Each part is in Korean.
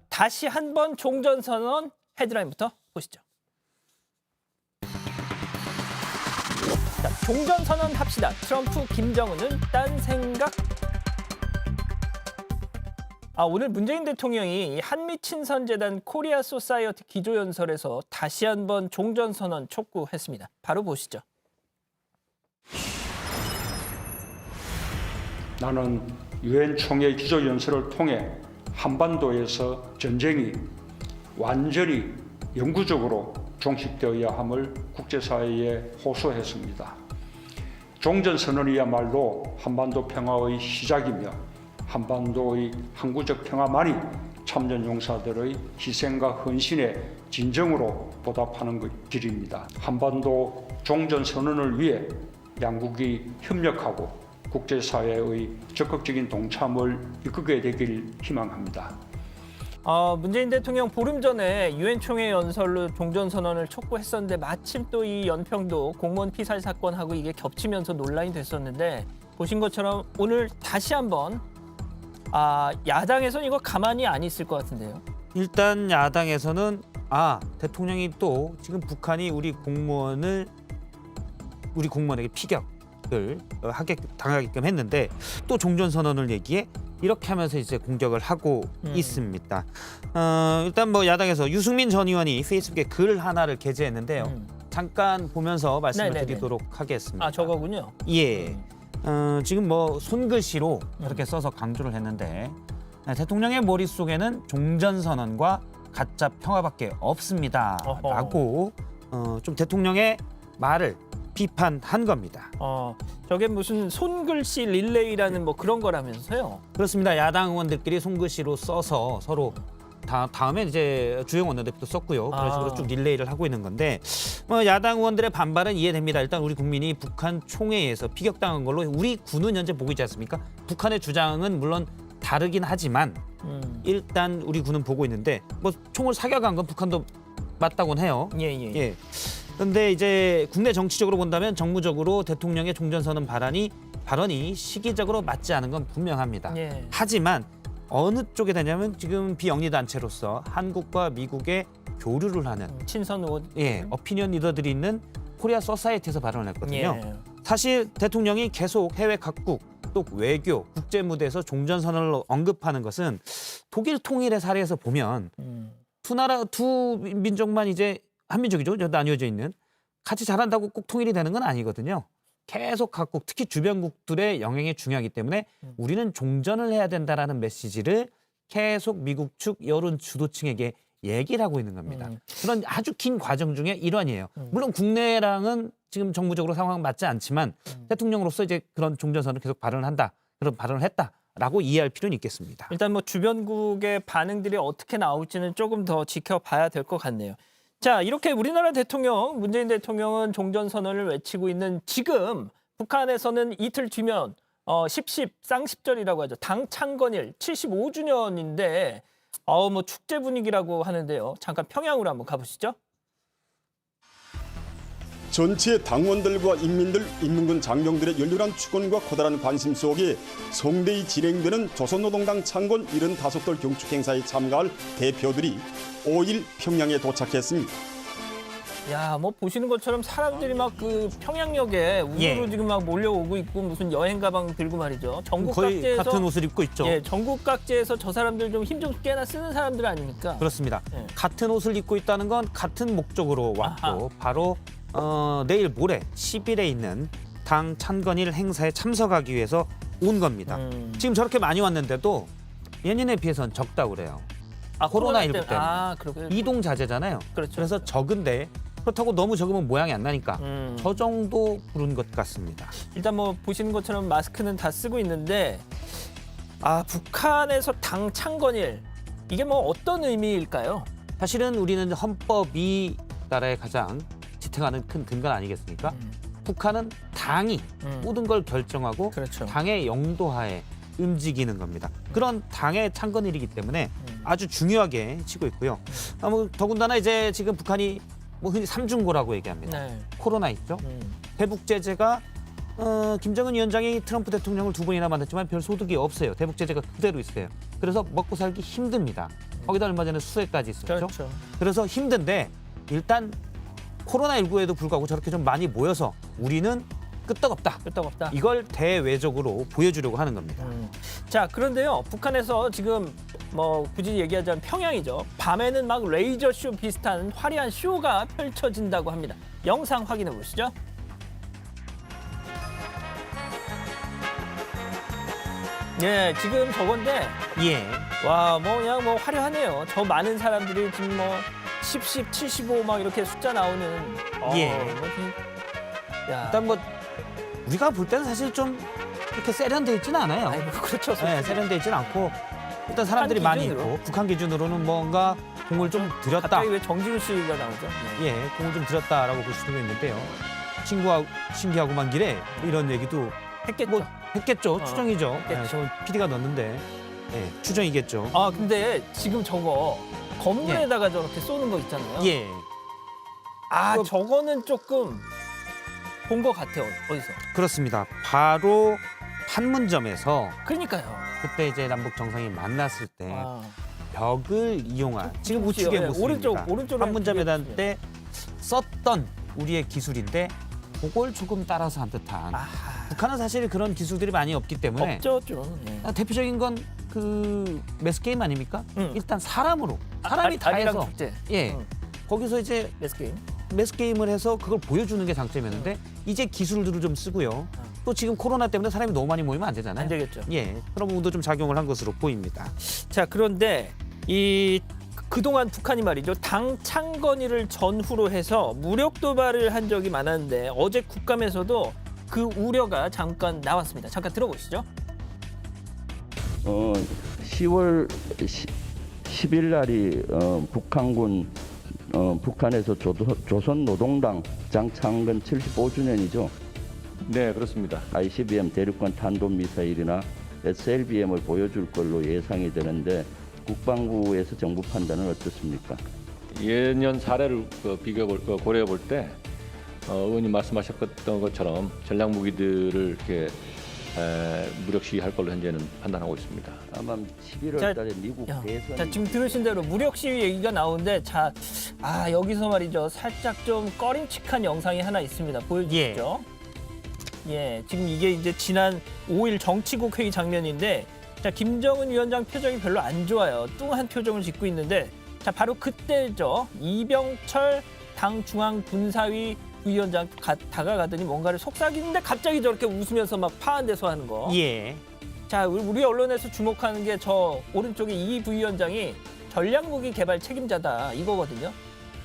다시 한번 종전선언 헤드라인부터 보시죠. 자, 종전선언 합시다. 트럼프, 김정은은 딴 생각? 오늘 문재인 대통령이 한미친선재단 코리아 소사이어티 기조연설에서 다시 한번 종전선언 촉구했습니다. 바로 보시죠. 나는 유엔 총회 기조연설을 통해 한반도에서 전쟁이 완전히 영구적으로 종식되어야 함을 국제사회에 호소했습니다. 종전선언이야말로 한반도 평화의 시작이며 한반도의 항구적 평화만이 참전 용사들의 희생과 헌신에 진정으로 보답하는 길입니다. 한반도 종전선언을 위해 양국이 협력하고 국제사회의 적극적인 동참을 이끌게 되길 희망합니다. 문재인 대통령 보름 전에 유엔 총회 연설로 종전선언을 촉구했었는데 마침 또 이 연평도 공무원 피살 사건하고 이게 겹치면서 논란이 됐었는데 보신 것처럼 오늘 다시 한번 야당에서는 이거 가만히 안 있을 것 같은데요. 일단 야당에서는 대통령이 또 지금 북한이 우리 공무원에게 피격을 당하게끔 했는데 또 종전선언을 얘기해 이렇게 하면서 이제 공격을 하고 있습니다. 일단 뭐 야당에서 유승민 전 의원이 페이스북에 글 하나를 게재했는데요. 잠깐 보면서 말씀을 드리도록 하겠습니다. 저거군요. 예. 지금 뭐 손글씨로 그렇게 써서 강조를 했는데 대통령의 머릿속에는 종전선언과 가짜 평화밖에 없습니다. 라고 좀 대통령의 말을 비판한 겁니다. 저게 무슨 손글씨 릴레이라는 뭐 그런 거라면서요? 그렇습니다. 야당 의원들끼리 손글씨로 써서 서로 다음에 이제 주영 원내대표도 썼고요. 그런 식으로 쭉 릴레이를 하고 있는 건데 야당 의원들의 반발은 이해됩니다. 일단 우리 국민이 북한 총회에서 피격당한 걸로 우리 군은 현재 보고 있지 않습니까? 북한의 주장은 물론 다르긴 하지만 일단 우리 군은 보고 있는데 뭐 총을 사격한 건 북한도 맞다고는 해요. 예. 그런데 이제 국내 정치적으로 본다면 정무적으로 대통령의 종전선언 발언이 시기적으로 맞지 않은 건 분명합니다. 하지만 어느 쪽에 되냐면 지금 비영리 단체로서 한국과 미국의 교류를 하는 친선 의원, 어피니언 리더들이 있는 코리아 소사이어티에서 발언을 했거든요. 사실 대통령이 계속 해외 각국 또 외교, 국제 무대에서 종전선언을 언급하는 것은 독일 통일의 사례에서 보면 두 민족만 이제 한민족이죠. 나뉘어져 있는 같이 잘한다고 꼭 통일이 되는 건 아니거든요. 계속 각국 특히 주변국들의 영향이 중요하기 때문에 우리는 종전을 해야 된다라는 메시지를 계속 미국 측 여론 주도층에게 얘기를 하고 있는 겁니다. 그런 아주 긴 과정 중에 일환이에요. 물론 국내랑은 지금 정무적으로 상황은 맞지 않지만 대통령으로서 이제 그런 종전선언을 계속 그런 발언을 했다라고 이해할 필요는 있겠습니다. 일단 뭐 주변국의 반응들이 어떻게 나올지는 조금 더 지켜봐야 될 것 같네요. 자, 이렇게 우리나라 대통령, 문재인 대통령은 종전선언을 외치고 있는 지금 북한에서는 이틀 뒤면 쌍십절이라고 하죠. 당 창건일 75주년인데 뭐 축제 분위기라고 하는데요. 잠깐 평양으로 한번 가보시죠. 전체 당원들과 인민군 장병들의 열렬한 축원과 커다란 관심 속에 성대히 진행되는 조선노동당 창건 75돌 경축 행사에 참가할 대표들이 5일 평양에 도착했습니다. 뭐 보시는 것처럼 사람들이 막 그 평양역에 우르르 지금 막 몰려오고 있고 무슨 여행 가방 들고 말이죠. 전국 거의 각지에서 같은 옷을 입고 있죠. 전국 각지에서 저 사람들 좀 힘 좀 꽤나 쓰는 사람들 아닙니까? 그렇습니다. 같은 옷을 입고 있다는 건 같은 목적으로 왔고 바로 내일 모레 10일에 있는 당 창건일 행사에 참석하기 위해서 온 겁니다. 지금 저렇게 많이 왔는데도 예년에 비해서는 적다고 그래요. 코로나19 때문에. 이동 자제잖아요. 그렇죠. 그래서 적은데 그렇다고 너무 적으면 모양이 안 나니까 저 정도 부른 것 같습니다. 일단 뭐 보시는 것처럼 마스크는 다 쓰고 있는데 북한에서 당 창건일 이게 뭐 어떤 의미일까요? 사실은 우리는 헌법이 나라의 가장 지탱하는 큰 근간 아니겠습니까? 북한은 당이 모든 걸 결정하고 당의 영도하에 움직이는 겁니다. 그런 당의 창건일이기 때문에 아주 중요하게 치고 있고요. 더군다나 이제 지금 북한이 뭐 흔히 삼중고라고 얘기합니다. 코로나 있죠. 대북 제재가 김정은 위원장이 트럼프 대통령을 2번이나 만났지만 별 소득이 없어요. 대북 제재가 그대로 있어요. 그래서 먹고 살기 힘듭니다. 거기다 얼마 전에 수해까지 있었죠. 그렇죠. 그래서 힘든데 일단 코로나19에도 불구하고 저렇게 좀 많이 모여서 우리는 끄떡없다. 끄떡없다. 이걸 대외적으로 보여주려고 하는 겁니다. 자, 그런데요. 북한에서 지금 뭐 굳이 얘기하자면 평양이죠. 밤에는 막 레이저 쇼 비슷한 화려한 쇼가 펼쳐진다고 합니다. 영상 확인해 보시죠. 예, 지금 저건데 예. 와, 뭐 그냥 뭐 화려하네요. 저 많은 사람들이 지금 뭐 10, 75 막 이렇게 숫자 나오는 예. 야. 일단 뭐 우리가 볼 때는 사실 좀 이렇게 세련돼 있지는 않아요. 아이고, 그렇죠. 네, 세련돼 있지는 않고 일단 사람들이 많이 기준으로? 있고 북한 기준으로는 뭔가 공을 좀 들였다. 갑자기 왜 정지훈 씨가 나오죠? 예. 예, 공을 좀 들였다라고 볼 수도 있는데요. 신기하고만 길에 이런 얘기도 했겠죠. 뭐 했겠죠. 추정이죠. 했겠죠. 예, 저 PD가 넣었는데 예, 추정이겠죠. 아, 근데 지금 저거 건물에다가 저렇게 쏘는 거 있잖아요. 예. 아, 그- 저거는 조금 본 것 같아요. 어디서? 그렇습니다. 바로 판문점에서 그러니까요. 그때 이제 남북 정상이 만났을 때 아, 벽을 이용한 지금 보시죠. 우측의 예, 모습입니다. 오른쪽으로 판문점에다 보시죠. 때 썼던 우리의 기술인데 그걸 조금 따라서 한 듯한. 아하, 북한은 사실 그런 기술들이 많이 없기 때문에 없죠, 좀. 예. 대표적인 건 그 매스 게임 아닙니까? 일단 사람으로 사람이 다 아리랑 해서 축제. 예 거기서 이제 매스 게임. 매스 게임을 해서 그걸 보여주는 게 장점이었는데 이제 기술들을 좀 쓰고요. 또 지금 코로나 때문에 사람이 너무 많이 모이면 안 되잖아요. 안 되겠죠. 예 그런 부분도 좀 작용을 한 것으로 보입니다. 자, 그런데 이 그동안 북한이 말이죠. 당 창건일을 전후로 해서 무력 도발을 한 적이 많았는데 어제 국감에서도 그 우려가 잠깐 나왔습니다. 잠깐 들어보시죠. 10월 10일 날이 북한군 북한에서 조선노동당 장창건 75주년이죠. 네, 그렇습니다. ICBM 대륙간 탄도미사일이나 SLBM을 보여줄 걸로 예상이 되는데 국방부에서 정부 판단은 어떻습니까? 예년 사례를 고려해 볼 때 의원님 말씀하셨던 것처럼 전략 무기들을 이렇게 무력 시위할 걸로 현재는 판단하고 있습니다. 아마 11월 자, 달에 미국 자, 대선이 지금 들으신 대로 무력 시위 얘기가 나오는데 여기서 말이죠. 살짝 좀 꺼림칙한 영상이 하나 있습니다. 보여주시죠. 예, 지금 이게 이제 지난 5일 정치국 회의 장면인데 자, 김정은 위원장 표정이 별로 안 좋아요. 뚱한 표정을 짓고 있는데 자, 바로 그때죠. 이병철 당 중앙군사위 부위원장 다가가더니 뭔가를 속삭이는데 갑자기 저렇게 웃으면서 막 파한 데서 하는 거. 예. 자, 우리 언론에서 주목하는 게 저 오른쪽에 이 부위원장이 전략무기 개발 책임자다 이거거든요.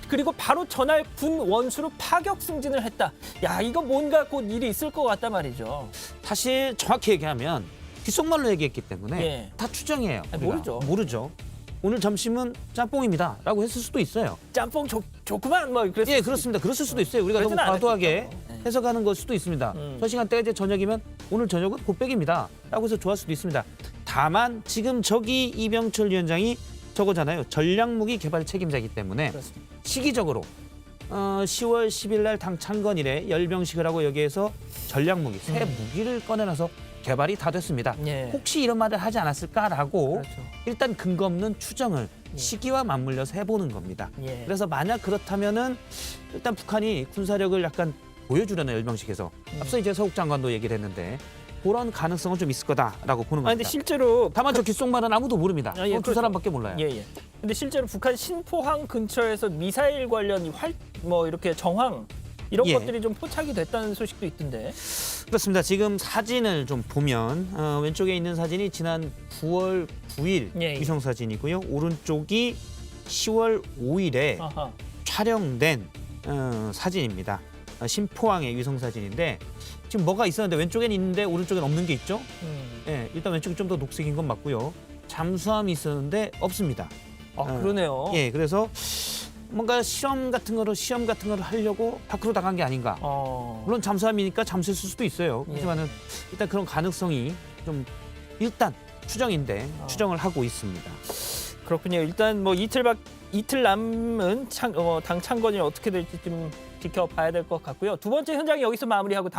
그리고 바로 전날 군 원수로 파격 승진을 했다. 야, 이거 뭔가 곧 일이 있을 것 같단 말이죠. 사실 정확히 얘기하면 귓속말로 얘기했기 때문에 예. 다 추정이에요. 아니, 우리가. 모르죠. 오늘 점심은 짬뽕입니다라고 했을 수도 있어요. 짬뽕 좋구만 뭐 그랬을 예, 그렇습니다. 그랬을 수도 있어요. 우리가 너무 그러지는 과도하게 않았겠죠. 예. 해석하는 걸 수도 있습니다. 저 시간대가 이제 저녁이면 오늘 저녁은 곱빼기입니다라고 해서 좋아할 수도 있습니다. 다만 지금 저기 이병철 위원장이 저거잖아요. 전략무기 개발 책임자이기 때문에 그렇습니다. 시기적으로 10월 10일 날 당 창건일에 열병식을 하고 여기에서 전략무기, 새 무기를 꺼내놔서 개발이 다 됐습니다. 예. 혹시 이런 말을 하지 않았을까라고 그렇죠. 일단 근거 없는 추정을 시기와 맞물려서 해보는 겁니다. 예. 그래서 만약 그렇다면은 일단 북한이 군사력을 약간 보여주려는 열병식에서 앞서 이제 서욱 장관도 얘기를 했는데 그런 가능성은 좀 있을 거다라고 보는 아, 근데 겁니다. 실제로 다만 저 귓속말은 아무도 모릅니다. 아, 예, 두 그렇죠. 사람밖에 몰라요. 예, 예. 근데 실제로 북한 신포항 근처에서 미사일 관련 뭐 이렇게 정황 이런 예. 것들이 좀 포착이 됐다는 소식도 있던데. 그렇습니다. 지금 사진을 좀 보면 왼쪽에 있는 사진이 지난 9월 9일 예, 예. 위성 사진이고요. 오른쪽이 10월 5일에 아하. 촬영된 사진입니다. 신포항의 위성 사진인데 지금 뭐가 있었는데 왼쪽엔 있는데 오른쪽엔 없는 게 있죠? 예, 일단 왼쪽이 좀 더 녹색인 건 맞고요. 잠수함이 있었는데 없습니다. 그러네요. 예, 그래서 뭔가 시험 같은 거를 하려고 밖으로 나간 게 아닌가. 물론 잠수함이니까 잠수했을 수도 있어요. 예. 하지만은 일단 그런 가능성이 좀 일단 추정인데 추정을 하고 있습니다. 그렇군요. 일단 뭐 이틀 남은 당 창건이 어떻게 될지 좀 지켜봐야 될 것 같고요. 두 번째 현장이 여기서 마무리하고